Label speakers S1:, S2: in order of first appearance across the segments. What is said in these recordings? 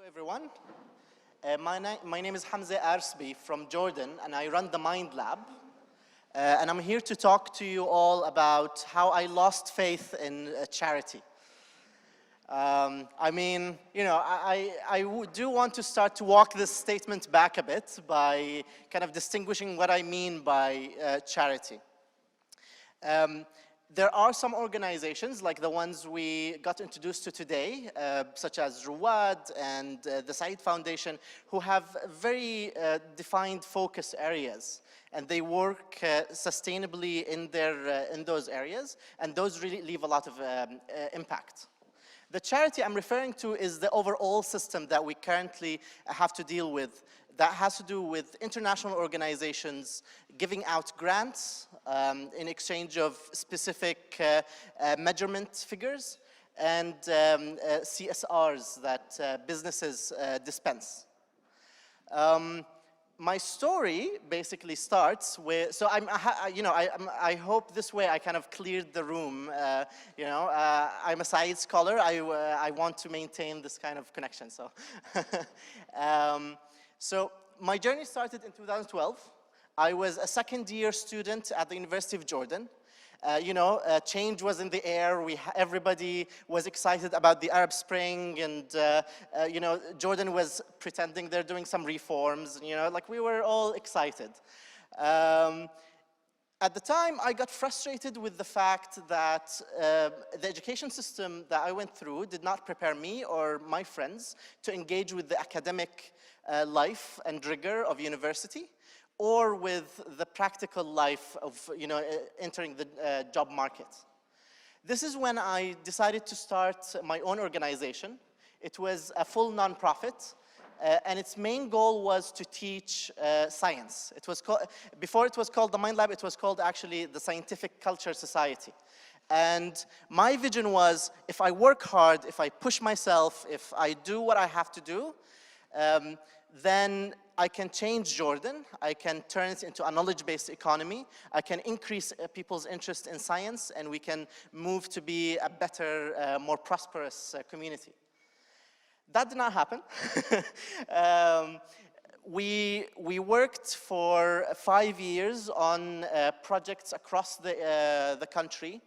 S1: Everyone. My name is Hamza Arsbi from Jordan, and I run the Mind Lab. And I'm here to talk to you all about how I lost faith in charity. I mean, you know, I do want to start to walk this statement back a bit by kind of distinguishing what I mean by charity. There are some organizations, like the ones we got introduced to today, such as Rhodes and the Said Foundation, who have very defined focus areas, and they work sustainably in those areas, and those really leave a lot of impact. The charity I'm referring to is the overall system that we currently have to deal with, that has to do with international organizations giving out grants in exchange of specific measurement figures and CSRs that businesses dispense. My story basically starts with, so I hope this way I kind of cleared the room. I'm a Said scholar. I want to maintain this kind of connection. So, so my journey started in 2012. I was a second-year student at the University of Jordan. Change was in the air. Everybody was excited about the Arab Spring, and Jordan was pretending they're doing some reforms. Like we were all excited. At the time, I got frustrated with the fact that the education system that I went through did not prepare me or my friends to engage with the academic life and rigor of university, or with the practical life of entering the job market. This is when I decided to start my own organization. It was a full nonprofit, and its main goal was to teach science. It was before it was called the Mind Lab, it was called actually the Scientific Culture Society. And my vision was, if I work hard, if I push myself, if I do what I have to do, then I can change Jordan. I can turn it into a knowledge-based economy. I can increase people's interest in science, and we can move to be a better, more prosperous community. That did not happen. We worked for 5 years on projects across the country.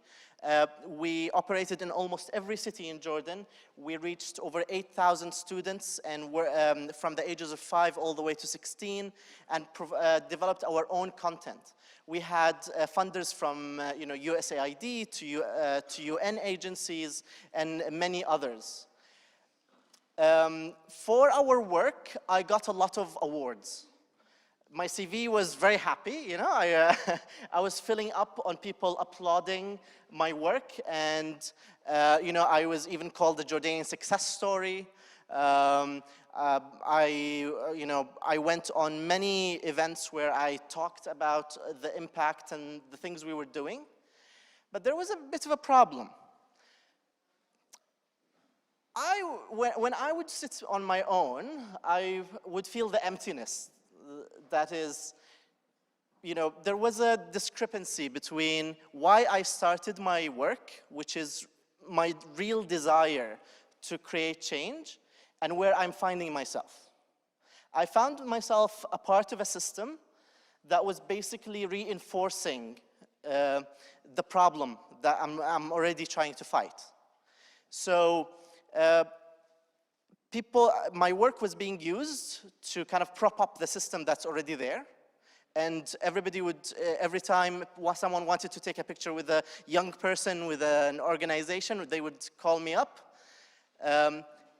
S1: We operated in almost every city in Jordan. We reached over 8,000 students, and were from the ages of 5 all the way to 16, and developed our own content. We had funders from USAID to UN agencies and many others. For our work, I got a lot of awards. My CV was very happy, I was filling up on people applauding my work, and I was even called the Jordanian success story. I went on many events where I talked about the impact and the things we were doing, but there was a bit of a problem. When I would sit on my own, I would feel the emptiness. That is, there was a discrepancy between why I started my work, which is my real desire to create change, and where I'm finding myself. I found myself a part of a system that was basically reinforcing the problem that I'm already trying to fight. So, my work was being used to kind of prop up the system that's already there. And everybody would, every time someone wanted to take a picture with a young person, with an organization, they would call me up.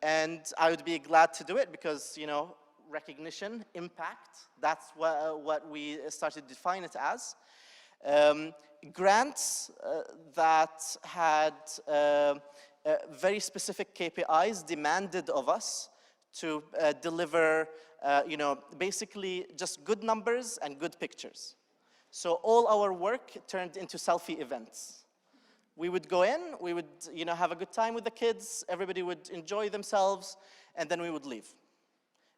S1: And I would be glad to do it because, recognition, impact, that's what we started to define it as. Grants that had very specific KPIs demanded of us to deliver, basically just good numbers and good pictures. So all our work turned into selfie events. We would go in, we would, have a good time with the kids, everybody would enjoy themselves, and then we would leave.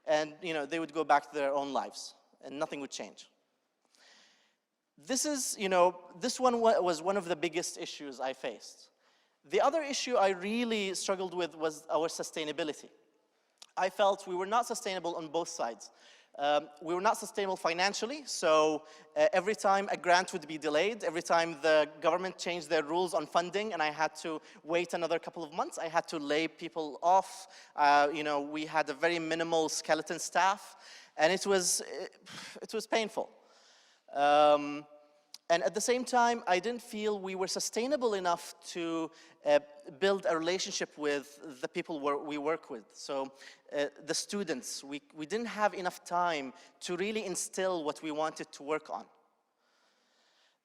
S1: And, they would go back to their own lives, and nothing would change. This is, this one was one of the biggest issues I faced. The other issue I really struggled with was our sustainability. I felt we were not sustainable on both sides. We were not sustainable financially, so every time a grant would be delayed, every time the government changed their rules on funding and I had to wait another couple of months, I had to lay people off. We had a very minimal skeleton staff, and it was painful. And at the same time, I didn't feel we were sustainable enough to build a relationship with the people we work with. So the students, we didn't have enough time to really instill what we wanted to work on.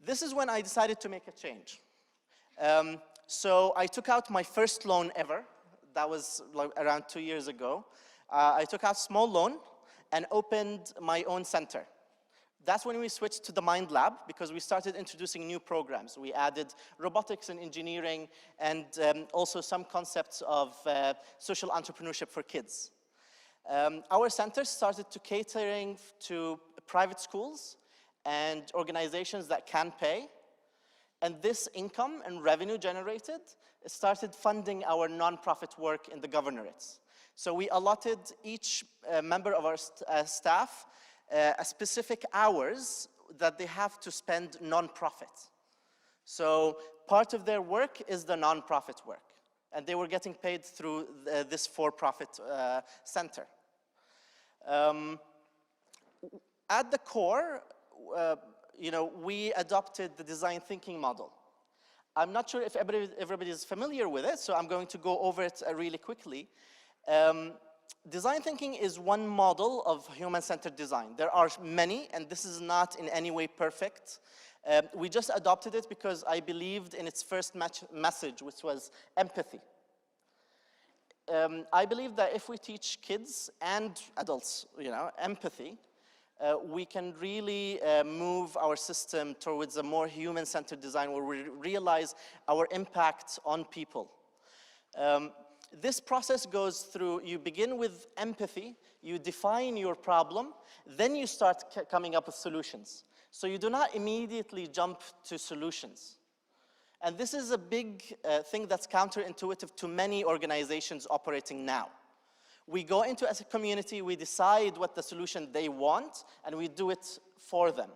S1: This is when I decided to make a change. So I took out my first loan ever. That was like around 2 years ago. I took out a small loan and opened my own center. That's when we switched to the Mind Lab, because we started introducing new programs. We added robotics and engineering, and also some concepts of social entrepreneurship for kids. Our center started to catering to private schools and organizations that can pay. And this income and revenue generated started funding our nonprofit work in the governorates. So we allotted each member of our staff a specific hours that they have to spend nonprofit. So part of their work is the nonprofit work, and they were getting paid through this for-profit center. At the core, we adopted the design thinking model. I'm not sure if everybody is familiar with it, so I'm going to go over it really quickly. Design thinking is one model of human-centered design. There are many, and this is not in any way perfect. We just adopted it because I believed in its first message, which was empathy. I believe that if we teach kids and adults, empathy, we can really move our system towards a more human-centered design where we realize our impact on people. This process goes through, you begin with empathy, you define your problem, then you start coming up with solutions. So you do not immediately jump to solutions. And this is a big thing that's counterintuitive to many organizations operating now. We go into as a community, we decide what the solution they want, and we do it for them.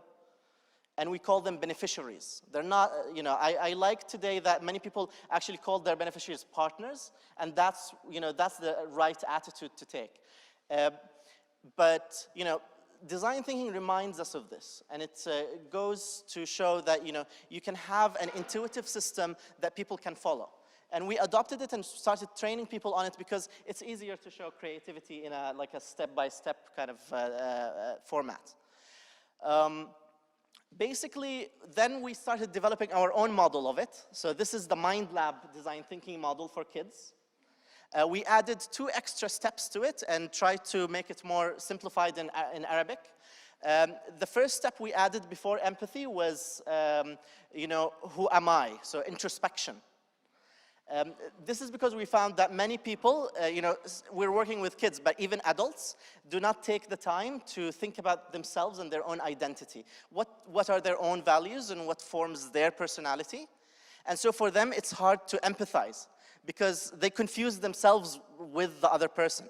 S1: And we call them beneficiaries. They're not, I like today that many people actually call their beneficiaries partners, and that's the right attitude to take. But design thinking reminds us of this, and it goes to show that, you can have an intuitive system that people can follow. And we adopted it and started training people on it because it's easier to show creativity in a step-by-step kind of format. Basically, then we started developing our own model of it. So this is the Mind Lab design thinking model for kids. We added 2 extra steps to it and tried to make it more simplified in Arabic. The first step we added before empathy was, who am I? So introspection. This is because we found that many people, we're working with kids, but even adults do not take the time to think about themselves and their own identity. What are their own values and what forms their personality? And so for them, it's hard to empathize because they confuse themselves with the other person.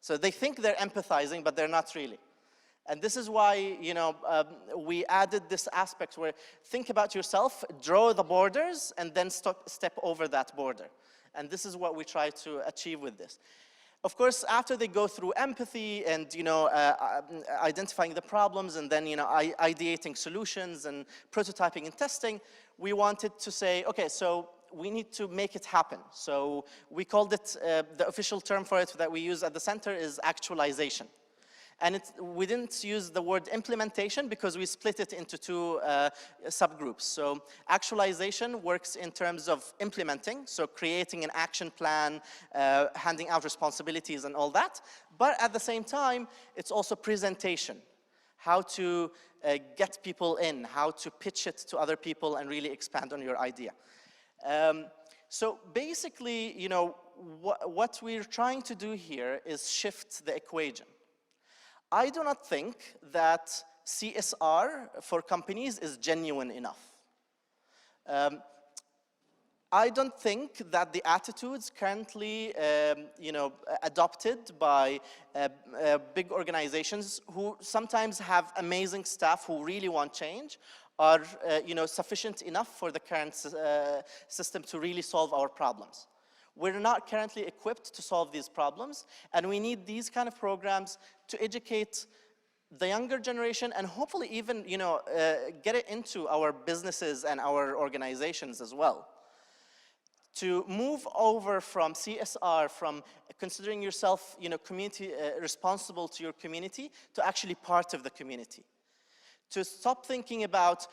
S1: So they think they're empathizing, but they're not really. And this is why, we added this aspect where think about yourself, draw the borders, and then step over that border. And this is what we try to achieve with this. Of course, after they go through empathy and, identifying the problems and then, ideating solutions and prototyping and testing, we wanted to say, okay, so we need to make it happen. So we called it, the official term for it that we use at the center is actualization. And we didn't use the word implementation because we split it into 2 subgroups. So actualization works in terms of implementing, so creating an action plan, handing out responsibilities and all that. But at the same time, it's also presentation, how to get people in, how to pitch it to other people and really expand on your idea. So basically, what we're trying to do here is shift the equation. I do not think that CSR for companies is genuine enough. I don't think that the attitudes currently, adopted by big organizations who sometimes have amazing staff who really want change are, sufficient enough for the current system to really solve our problems. We're not currently equipped to solve these problems, and we need these kind of programs to educate the younger generation and hopefully even, get it into our businesses and our organizations as well. To move over from CSR, from considering yourself, community responsible to your community, to actually part of the community. To stop thinking about,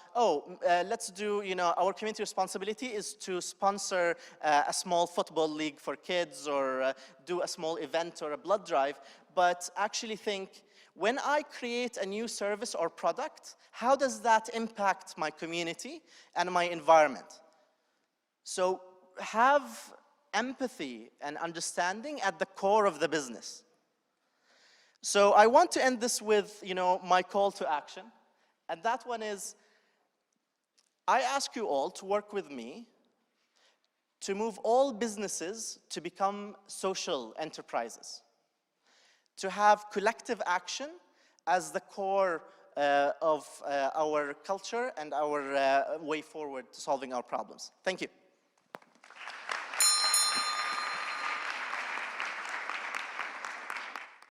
S1: let's do, our community responsibility is to sponsor a small football league for kids or do a small event or a blood drive, but actually think, when I create a new service or product, how does that impact my community and my environment? So have empathy and understanding at the core of the business. So I want to end this with, my call to action. And that one is, I ask you all to work with me to move all businesses to become social enterprises, to have collective action as the core of our culture and our way forward to solving our problems. Thank you.